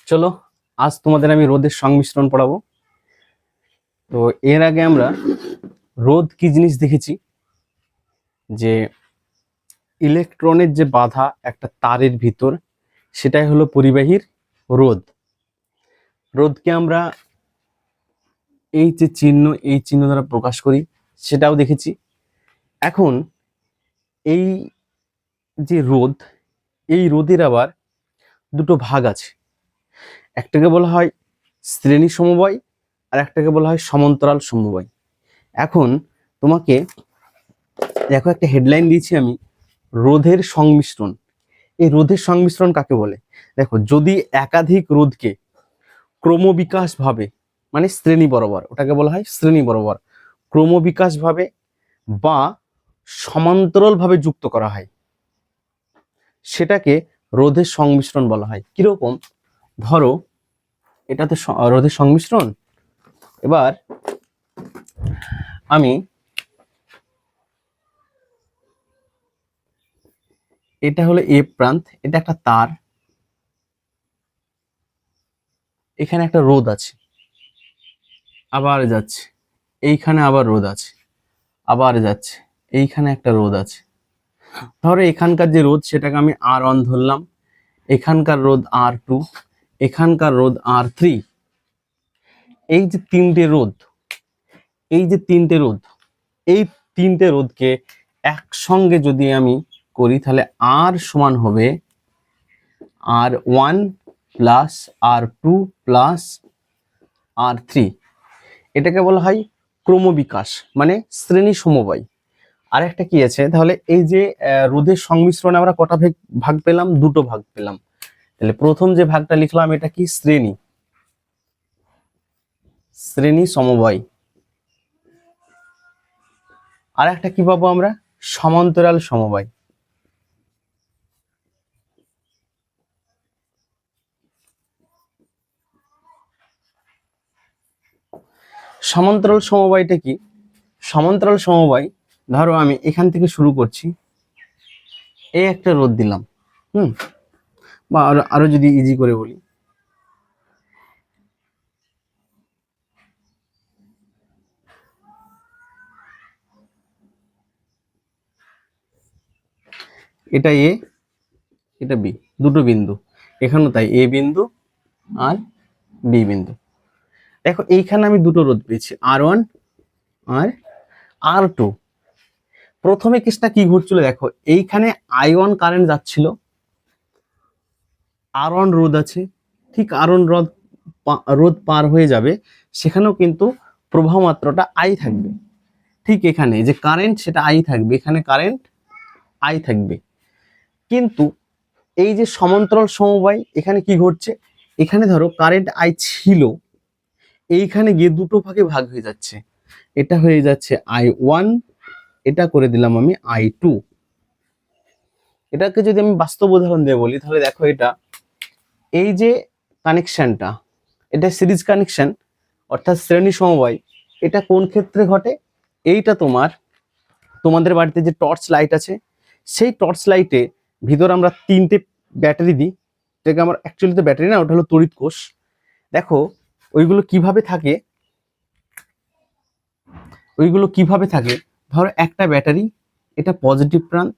চলো, আজ তোমাদের আমি রোদের সংমিশ্রণ পড়াবো। তো এর আগে আমরা রোদ কি জিনিস দেখেছি, যে ইলেকট্রনের যে বাধা একটা তারের ভিতর, সেটাই হলো পরিবাহীর রোদ। রোদকে আমরা এই চিহ্ন দ্বারা প্রকাশ করি, সেটাও দেখেছি। এখন এই যে রোদ, এই রোদের আবার দুটো ভাগ আছে। একটাকে বলা হয় শ্রেণী সমবায়, আর একটাকে বলা হয় সমান্তরাল সমবায়। এখন তোমাকে দেখো, একটা হেডলাইন দিয়েছি আমি, রোধের সংমিশ্রণ। এই রোধের সংমিশ্রণ কাকে বলে? দেখো, যদি একাধিক রোধকে ক্রমবিকাশ ভাবে, মানে শ্রেণী বরাবর, ওটাকে বলা হয় শ্রেণী বরাবর, ক্রমবিকাশ ভাবে বা সমান্তরাল ভাবে যুক্ত করা হয়, সেটাকে রোধের সংমিশ্রণ বলা হয়। কিরকম? ধরো, এটা তো রোধের সংমিশ্রণ। এবার আমি এটা হলো এ প্রান্ত, এটা একটা তার, এখানে একটা রোধ আছে, আবার যাচ্ছে, এইখানে আবার রোধ আছে, আবার যাচ্ছে, এইখানে একটা রোধ আছে। ধরো এখানকার যে রোধ, সেটাকে আমি R1 ধরলাম, এখানকার রোধ R2, এখানকার রোধ R3। এই যে তিনটে রোধ, এই যে তিনটে রোধ, এই তিনটে রোধকে একসঙ্গে যদি আমি করি, তাহলে R সমান হবে R1 plus R2 plus R3। এটাকে বলা হয় ক্রমবিকাশ, মানে শ্রেণী সমবায়। আর একটা কি আছে, তাহলে এই যে রোধের সংমিশ্রণে আমরা কটা ভাগ পেলাম? দুটো ভাগ পেলাম। তাহলে প্রথম যে ভাগটা লিখলাম, এটা কি? শ্রেণী, শ্রেণী সমবায়। আর একটা কি পাবো আমরা? সমান্তরাল সমবায়। সমান্তরাল সমবায়টা কি? সমান্তরাল সমবায়, ধরো আমি এখান থেকে শুরু করছি, এই একটা রোধ দিলাম, বা আরো যদি ইজি করে বলি, এটা এ, এটা বি, দুটো বিন্দু। এখানেও তাই, এ বিন্দু আর বি বিন্দু। দেখো, এইখানে আমি দুটো রোধ পেয়েছি, R1 আর R2। প্রথমে কেসটা কি ঘটছিল দেখো, এইখানে I1 কারেন্ট যাচ্ছিল, R1 রোধ আছে, ঠিক R1 রোধ পার হয়ে যাবে, সেখানেও কিন্তু প্রবাহ মাত্রাটা I থাকবে। ঠিক এখানে যে কারেন্ট, সেটা I থাকবে, এখানে কারেন্ট I থাকবে। কিন্তু এই যে সমান্তরাল সমবায়, এখানে কি ঘটছে, এখানে ধরো কারেন্ট I ছিল, এইখানে গিয়ে দুটো ভাগে ভাগ হয়ে যাচ্ছে। এটা হয়ে যাচ্ছে I1, এটা করে দিলাম আমি I2। এটাকে যদি আমি বাস্তব উদাহরণ দিয়ে বলি, তাহলে দেখো, এটা এই যে কানেকশনটা, এটা সিরিজ কানেকশন, অর্থাৎ শ্রেণী সমবায়। এটা কোন ক্ষেত্রে ঘটে? এইটা তোমাদের বাড়িতে যে টর্চ লাইট আছে, সেই টর্চ লাইটে ভিতর আমরা তিনটে ব্যাটারি দিই, যেটাকে আমার অ্যাকচুয়ালি তো ব্যাটারি না, ওটা হলো তড়িৎ কোষ। দেখো ওইগুলো কিভাবে থাকে, ধরো একটা ব্যাটারি, এটা পজিটিভ প্রান্ত,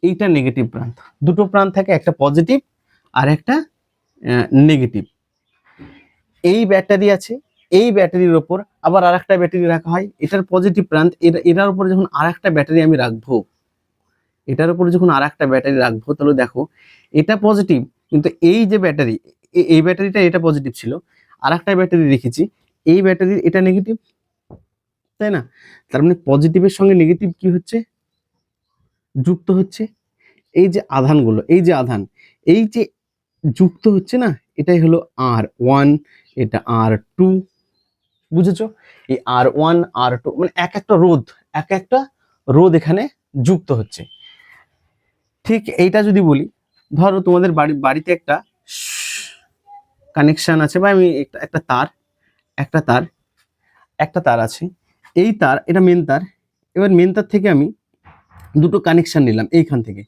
এইটা নেগেটিভ প্রান্ত। দুটো প্রান্ত থাকে, একটা পজিটিভ আর একটা নেগেটিভ। এই ব্যাটারি আছে, এই ব্যাটারির ওপর আবার আর একটা ব্যাটারি রাখা হয়, এটার পজিটিভ প্রান্ত, এটার উপরে যখন আর একটা ব্যাটারি আমি রাখবো, তাহলে দেখো, এটা পজিটিভ, কিন্তু এই যে ব্যাটারি, এই ব্যাটারিটা, এটা পজিটিভ ছিল, আর একটা ব্যাটারি রেখেছি, এই ব্যাটারির এটা নেগেটিভ, তাই না? তার মানে পজিটিভের সঙ্গে নেগেটিভ কি হচ্ছে? যুক্ত হচ্ছে। এই যে আধানগুলো, এই যে আধান, এই যে যুক্ত হচ্ছে না, এটাই হলো R1, এটা R2। বুঝেছো? এই R1 R2 মানে এক একটা রোধ এখানে যুক্ত হচ্ছে। ঠিক এইটা যদি বলি, ধরো তোমাদের বাড়িতে একটা কানেকশন আছে, বা আমি একটা তার, একটা তার একটা তার আছে, এই তার, এটা মেন তার। এবার মেন তার থেকে আমি দুটো কানেকশন নিলাম, এইখান থেকে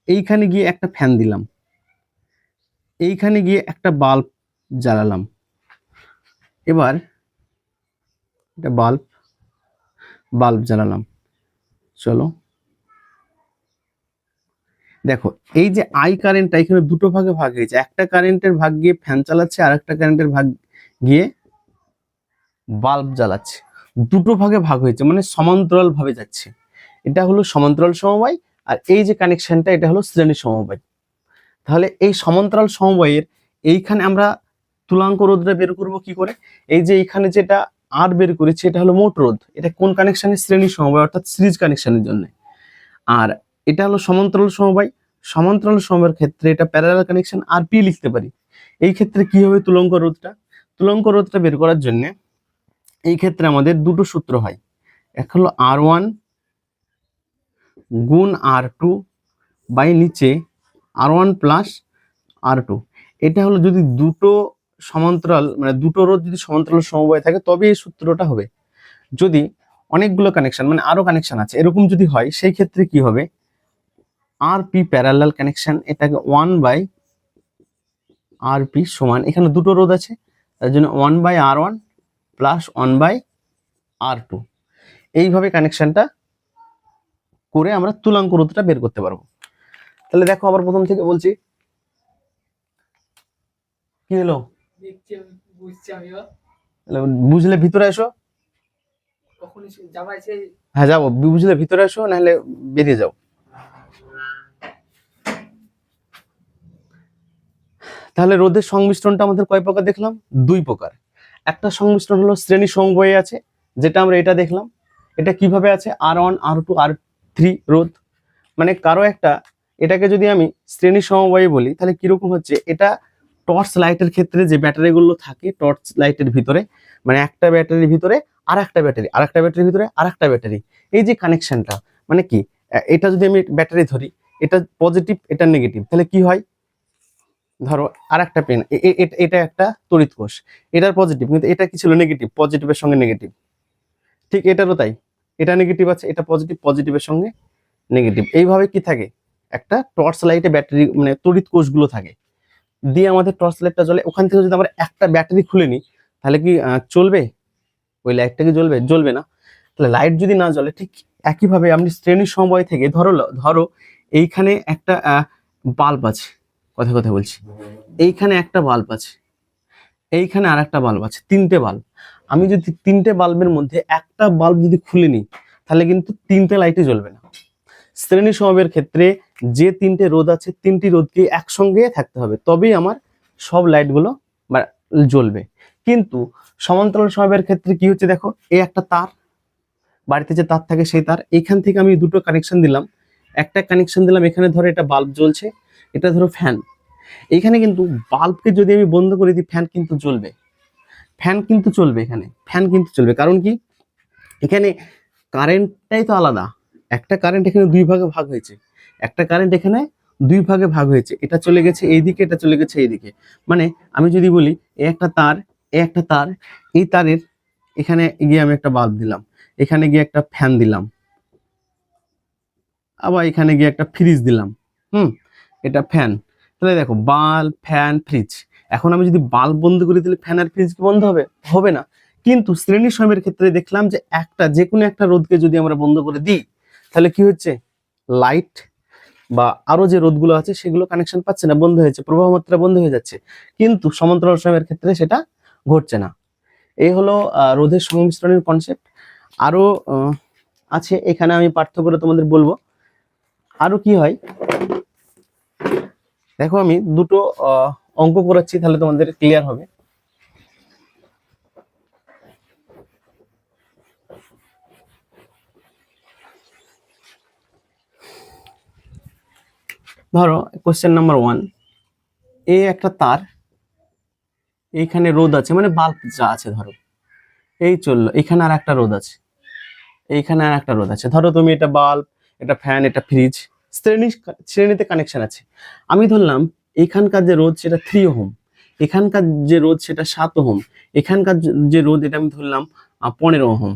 এইখানে গিয়ে একটা ফ্যান দিলাম, এইখানে গিয়ে একটা বাল্ব জ্বালালাম, এবার এটা বাল্ব জ্বালালাম, চলো দেখো এই যে আই কারেন্টটা এখানে দুটো ভাগে ভাগ হয়েছে, একটা কারেন্টের ভাগ গিয়ে ফ্যান চালাচ্ছে আর একটা কারেন্টের ভাগ গিয়ে বাল্ব জ্বালাচ্ছে, দুটো ভাগে ভাগ হয়েছে মানে সমান্তরাল ভাবে যাচ্ছে। এটা হলো সমান্তরাল সমবায়, আর এই যে কানেকশনটা এটা হলো শ্রেণী সমবায়। তাহলে এই সমান্তরাল সমবায়ের এইখানে আমরা তুলাঙ্ক রোধটা বের করব কি করে? এই যে এইখানে যেটা আর বের করেছি এটা হলো মোট রোধ, এটা কোন কানেকশনের? শ্রেণী সমবায় অর্থাৎ সিরিজ কানেকশনের জন্য। আর এটা হলো সমান্তরাল সমবায়, সমান্তরাল সমবায়ের ক্ষেত্রে এটা প্যারালাল কানেকশন আর পি লিখতে পারি। এই ক্ষেত্রে কি হবে তুলঙ্ক রোধটা? তুলঙ্ক রোধটা বের করার জন্য এই ক্ষেত্রে আমাদের দুটো সূত্র হয়, এক হলো R1 গুণ R2 বাই নিচে R1 প্লাস R2। এটা হলো যদি দুটো সমান্তরাল মানে দুটো রোধ যদি সমান্তরাল সমবায় থাকে তবে এই সূত্রটা হবে। যদি অনেকগুলো কানেকশন মানে আরো কানেকশন আছে এরকম যদি হয় সেই ক্ষেত্রে কি হবে? আর পি প্যারালাল কানেকশন, এটাকে 1/RP সমান, এখানে দুটো রোধ আছে তার জন্য 1/R1 প্লাস 1/R2। এইভাবে কানেকশনটা করে আমরা তুলাঙ্ক রোধটা বের করতে পারবো। তাহলে দেখো আবার প্রথম থেকে বলছি, কি হলো বুঝলে ভিতরে এসো, হ্যাঁ যাবো, বুঝলে ভিতরে এসো নাহলে বেরিয়ে যাও। তাহলে রোধের সংমিশ্রণটা আমাদের কয় প্রকার দেখলাম? দুই প্রকার। একটা সংমিশ্রণ হলো শ্রেণী সমবায়ে আছে, যেটা আমরা এটা দেখলাম। এটা কিভাবে আছে? R1 R2 R3 রোধ, মানে কারো একটা এটাকে যদি আমি শ্রেণী সমবায়ে বলি তাহলে কিরকম হচ্ছে? এটা টর্চ লাইটের ক্ষেত্রে যে ব্যাটারিগুলো থাকে টর্চ লাইটের ভিতরে, মানে একটা ব্যাটারির ভিতরে আর একটা ব্যাটারি, আর একটা ব্যাটারির ভিতরে আর একটা ব্যাটারি, এই যে কানেকশনটা মানে কি? এটা যদি আমি ব্যাটারি ধরি, এটা পজিটিভ এটা নেগেটিভ, তাহলে কি হয়? ধরো আর একটা পেন, এটা একটা তড়িৎ কোষ, এটার পজিটিভ কিন্তু এটা কি ছিল? নেগেটিভ, পজিটিভের সঙ্গে নেগেটিভ। ঠিক এটারও তাই, এটা নেগেটিভ আছে, এটা পজিটিভ, পজিটিভের সঙ্গে নেগেটিভ। এইভাবে কি থাকে? একটা টর্চ লাইটে ব্যাটারি মানে তড়িৎ কোষগুলো থাকে, দিয়ে আমাদের টর্চ লাইটটা জ্বলে। ওখান থেকে যদি আমরা একটা ব্যাটারি খুলে নিই তাহলে কি চলবে? ওই লাইটটা কি জ্বলবে? জ্বলবে না। তাহলে লাইট যদি না জ্বলে, ঠিক একইভাবে আপনি শ্রেণী সমবায় থেকে ধরো এইখানে একটা বাল্ব আছে, কথা কথা বলছি, এইখানে একটা বাল্ব আছে, এইখানে আর একটা বাল্ব আছে, তিনটে বাল্ব। আমি যদি তিনটে বাল্বের মধ্যে একটা বাল্ব যদি খুলে নিই তাহলে কিন্তু তিনটে লাইটই জ্বলবে না। শ্রেণী সমবায়ের ক্ষেত্রে যে তিনটে রোধ আছে তিনটি রোধকে একসঙ্গে থাকতে হবে, তবেই আমার সব লাইটগুলো জ্বলবে। কিন্তু সমান্তরাল সমবায়ের ক্ষেত্রে কি হচ্ছে দেখো, এই একটা তার, বাড়িতে যে তার থাকে সেই তার, এখান থেকে আমি দুটো কানেকশন দিলাম, একটা কানেকশন দিলাম এখানে ধরো এটা বাল্ব জ্বলছে, এটা ধরো ফ্যান। এখানে কিন্তু বাল্বকে যদি আমি বন্ধ করে দিই ফ্যান কিন্তু জ্বলবে, ফ্যান কিন্তু চলবে, এখানে ফ্যান কিন্তু চলবে। কারণ কি? এখানে কারেন্টটাই তো আলাদা, একটা কারেন্ট এখানে দুই ভাগে ভাগ হয়েছে, একটা কারেন্ট এখানে দুই ভাগে ভাগ হয়েছে, এটা চলে গেছে এইদিকে, এটা চলে গেছে এইদিকে। মানে আমি যদি বলি এই একটা তার, এই একটা তার, এই তারের এখানে গিয়ে আমি একটা বাল্ব দিলাম, এখানে গিয়ে একটা ফ্যান দিলাম, আবার এখানে গিয়ে একটা ফ্রিজ দিলাম। এটা ফ্যান। তাহলে দেখো বাল্ব, ফ্যান, ফ্রিজ। এখন আমি যদি বাল্ব বন্ধ করে দিলে ফ্যান আর ফ্রিজ কি বন্ধ হবে? হবে না। কিন্তু শ্রেণী সময়ের ক্ষেত্রে দেখলাম যে একটা যে কোনো একটা রোধকে যদি আমরা বন্ধ করে দিই তাহলে কি হচ্ছে? লাইট বা আরো যে রোধগুলো আছে সেগুলো কানেকশন পাচ্ছে না, বন্ধ হয়েছে, প্রবাহ মাত্রা বন্ধ হয়ে যাচ্ছে। কিন্তু সমান্তরাল সময়ের ক্ষেত্রে সেটা ঘটছে না। এই হলো রোধের সংমিশ্রণের কনসেপ্ট। আরো আছে, এখানে আমি পার্থক্যটা তোমাদের বলবো। আরো কি হয় দেখো, আমি দুটো অঙ্ক করাচ্ছি তাহলে তোমাদের ক্লিয়ার হবে। ধরো কোশ্চেন নাম্বার 1, এই একটা তার, এইখানে রোধ আছে মানে বাল্ব যা আছে, ধরো এই চললো, এখানে আর একটা রোধ আছে, এইখানে আর একটা রোধ আছে। ধরো তুমি এটা বাল্ব, এটা ফ্যান, এটা ফ্রিজ, শ্রেণীতে কানেকশন আছে। আমি ধরলাম এখানকার যে রোধ সেটা 3 ওহম, এখানকার যে রোধ সেটা 7 ওহম, এখানকার যে রোধ এটা আমি ধরলাম 15 ওহম।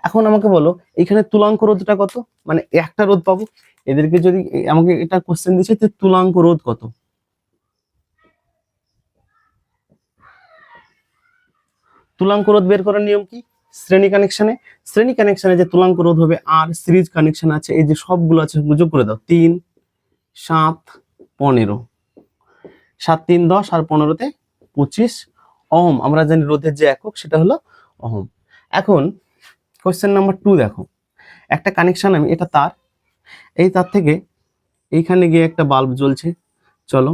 এখন আমাকে বলো এখানে তুলাঙ্ক রোধটা কত? মানে একটা রোধ পাবো, এদেরকে যদি আমাকে এটা কোশ্চেন দিচ্ছে যে তুলাঙ্ক রোধ কত, তুলাঙ্ক রোধ বের করার নিয়ম কি? শ্রেণী কানেকশনে যে তুলাঙ্ক রোধ হবে আর সিরিজ কানেকশন আছে, এই যে সবগুলো আছে যোগ করে দাও। 3 7 15, 7 3 10 আর 15তে 25 ওহম। আমরা জানি রোধের যে একক সেটা হলো ওহম। এখন কোশ্চেন নাম্বার 2 দেখো, একটা কানেকশন আমি, এটা তার, এই তার থেকে এইখানে গিয়ে একটা বাল্ব জ্বলছে, চলো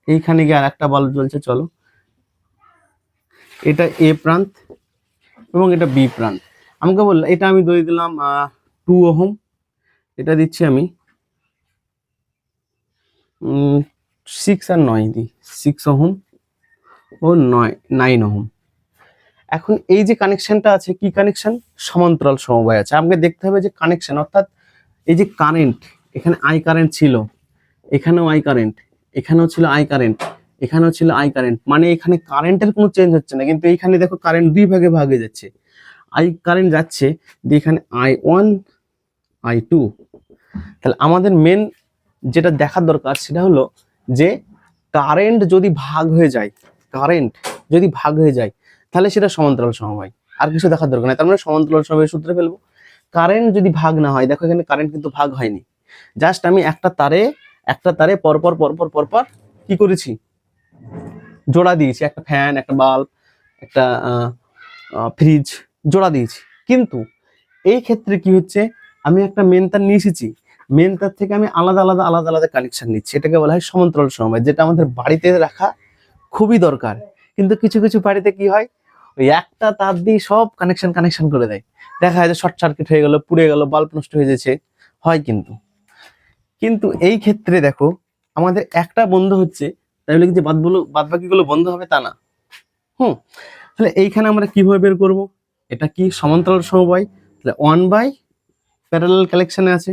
এইখানে গিয়ে আর একটা বাল্ব জ্বলছে, চলো এটা এ প্রান্ত এবং এটা বি প্রান্ত। আমাকে বললো এটা আমি দিয়ে দিলাম 2 ওহম, এটা দিচ্ছি আমি 6 আর 9 দিই, 6 ওহম ও 9 ওহম। এখন এই যে কানেকশনটা আছে, কি কানেকশন? সমান্তরাল সমবায় আছে। আমাকে দেখতে হবে যে কানেকশন, অর্থাৎ এই যে কারেন্ট, এখানে আই কারেন্ট ছিল, এখানেও আই কারেন্ট, এখানেও ছিল আই কারেন্ট, এখানেও ছিল আই কারেন্ট, মানে এখানে কারেন্টের কোনো চেঞ্জ হচ্ছে না, কিন্তু এইখানে দেখো কারেন্ট দুই ভাগে ভাগ হয়ে যাচ্ছে। আই কারেন্ট যাচ্ছে, দিয়ে এখানে I1 I2। তাহলে আমাদের মেন যেটা দেখার দরকার সেটা হলো যে কারেন্ট যদি ভাগ হয়ে যায়, তাহলে সেটা সমান্তরাল সমবায়, আর কিছু দেখার দরকার নেই। তার মানে সমান্তরাল সমবায় সূত্রে ফেলবো। কারেন্ট যদি ভাগ না হয়, দেখো এখানে কারেন্ট কিন্তু ভাগ হয়নি, জাস্ট আমি একটা তারে পরপর পরপর পরপর কি করেছি? জোড়া দিয়েছি, একটা ফ্যান, একটা বাল্ব, একটা ফ্রিজ জোড়া দিয়েছি। কিন্তু এই ক্ষেত্রে কি হচ্ছে, আমি একটা মেন তার নিয়ে এসেছি, মেন তার থেকে আমি আলাদা আলাদা কানেকশন নিচ্ছি, এটাকে বলা হয় সমান্তরাল সমবায়, যেটা আমাদের বাড়িতে রাখা খুবই দরকার। কিন্তু কিছু কিছু বাড়িতে কি হয়, ওই একটা তার দিয়ে সব কানেকশন করে দেয়, দেখা যায় যে শর্ট সার্কিট হয়ে গেল, পুড়ে গেল, বাল্ব নষ্ট হয়ে যাচ্ছে, হয়। কিন্তু এই ক্ষেত্রে দেখো আমাদের একটা বন্ধ হচ্ছে, তাই বলে কি যে বাদ বাকিগুলো বন্ধ হবে তা না। তাহলে এইখানে আমরা কিভাবে বের করব? এটা কি সমান্তরাল সমবায়, তাহলে 1 প্যারালাল কানেকশনে আছে,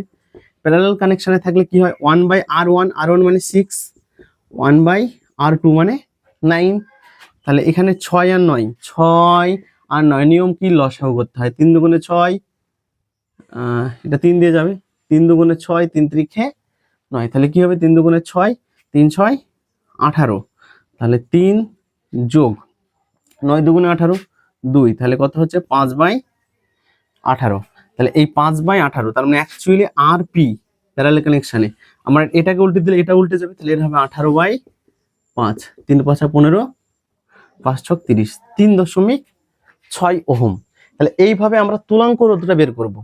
প্যারালাল কানেকশনে থাকলে কি হয়, 1/R1, R1 মানে 6, 1/R2 মানে 9। তাহলে এখানে 6 আর 9 নিয়ম কি? লসাগু করতে হয়। 3 দুগুণে 6, এটা 3 দিয়ে যাবে, 3 দুগুণে 6, 3 ত্রিখে 9, তাহলে কি হবে? 3 দুগুণে 6, 3 6 18, তাহলে 3 যোগ 9 দুগুণে 18 2, তাহলে কত হচ্ছে? 5/18। তাহলে এই 5/18, তার মানে অ্যাকচুয়ালি RP প্যারালাল কানেকশনে আমরা এটাকে উল্টে দিলে এটা উল্টে যাবে, তাহলে এটা হবে 18/5, 3 5 15, 5 6 30, 3.6 ওহম। তাহলে এইভাবে আমরা তুলাঙ্ক রোধটা বের করব।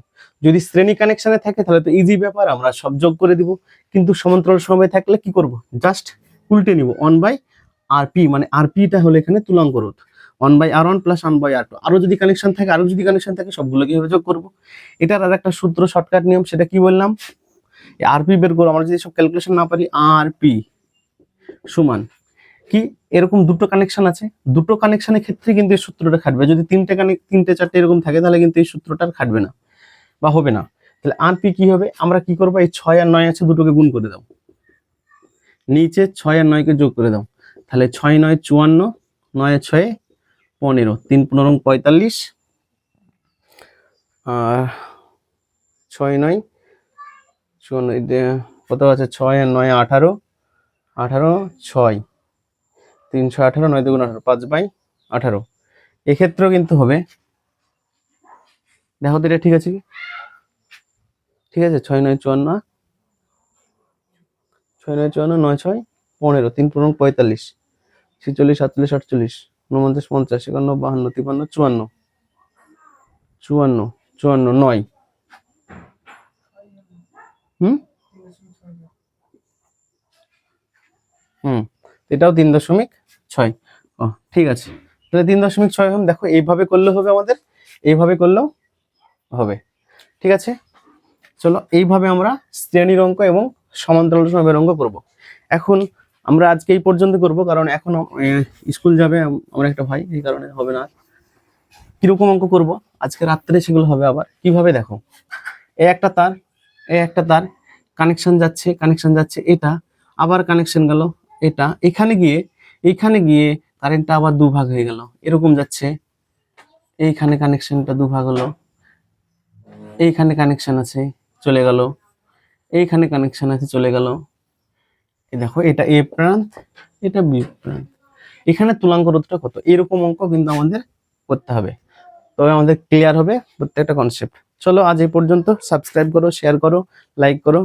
যদি শ্রেণী কানেকশনে থাকে তাহলে তো ইজি ব্যাপার, আমরা সব যোগ করে দিব। কিন্তু সমান্তরাল সমবায় থাকলে কি করব? জাস্ট উল্টে নিব, 1/RP, মানে RPটা হলো এখানে তুলাঙ্ক রোধ, 1/R1 প্লাস 1/R2। আরো যদি কানেকশন থাকে সবগুলো কিভাবে যোগ করব? এটার আর একটা সূত্র, শর্টকাট নিয়ম, সেটা কি বললাম? RP বের করবো। আমরা যদি সব ক্যালকুলেশন না পারি, RP সমান কি, এরকম দুটো কানেকশন আছে, দুটো কানেকশনের ক্ষেত্রে কিন্তু এই সূত্রটা খাটবে। যদি তিনটে চারটে এরকম থাকে তাহলে কিন্তু এই সূত্রটা খাটবে না বা হবে না। তাহলে RP কি হবে? আমরা কি করবো, এই 6 আর 9 আছে, দুটোকে গুণ করে দাও, নিচে 6 আর 9 কে যোগ করে দাও, তাহলে 6 9 54, 9 6 15, 3 15 45, আর 6 9 54, কত আছে? 6 আর 9 18, 6 3 18, 9 2 18, 5/18। এক্ষেত্রেও কিন্তু হবে, দেখো তো এটা ঠিক আছে কি? ঠিক আছে, 6 9 54, 6 9 54, 9 6 15, 3 15 45, 46 47 48, 49 50 51 52 53 54, 54 9। এটাও 3.6। ও ঠিক আছে, তাহলে 3.6 ওহম। দেখো এইভাবে করলে হবে, আমাদের এইভাবে করলেও হবে। ঠিক আছে, চলো এইভাবে আমরা শ্রেণীর অঙ্ক এবং সমান্তরাল সমবায়ের অঙ্ক করব। এখন আমরা আজকে এই পর্যন্ত করব, কারণ এখন স্কুল যাবে আমার একটা ভাই, এই কারণে হবে না। কিরকম অঙ্ক করব আজকে রাত্রে সেগুলো হবে। আবার কিভাবে, দেখো এই একটা তার কানেকশন যাচ্ছে, এটা আবার কানেকশন গেল, এটা এইখানে গিয়ে কারেন্টটা আবার দুভাগ হয়ে গেল, এরকম যাচ্ছে, এইখানে কানেকশনটা দুভাগ হলো, এইখানে কানেকশন আছে চলে গেল, এইখানে কানেকশন আছে চলে গেল। এই দেখো এটা এ প্রান্ত, এটা বি প্রান্ত, এখানে তুলাঙ্ক রোধটা কত? এরকম অঙ্ক কিন্তু আমাদের করতে হবে, তবে আমাদের ক্লিয়ার হবে প্রত্যেকটা কনসেপ্ট। চলো আজ এই পর্যন্ত, সাবস্ক্রাইব করো, শেয়ার করো, লাইক করো।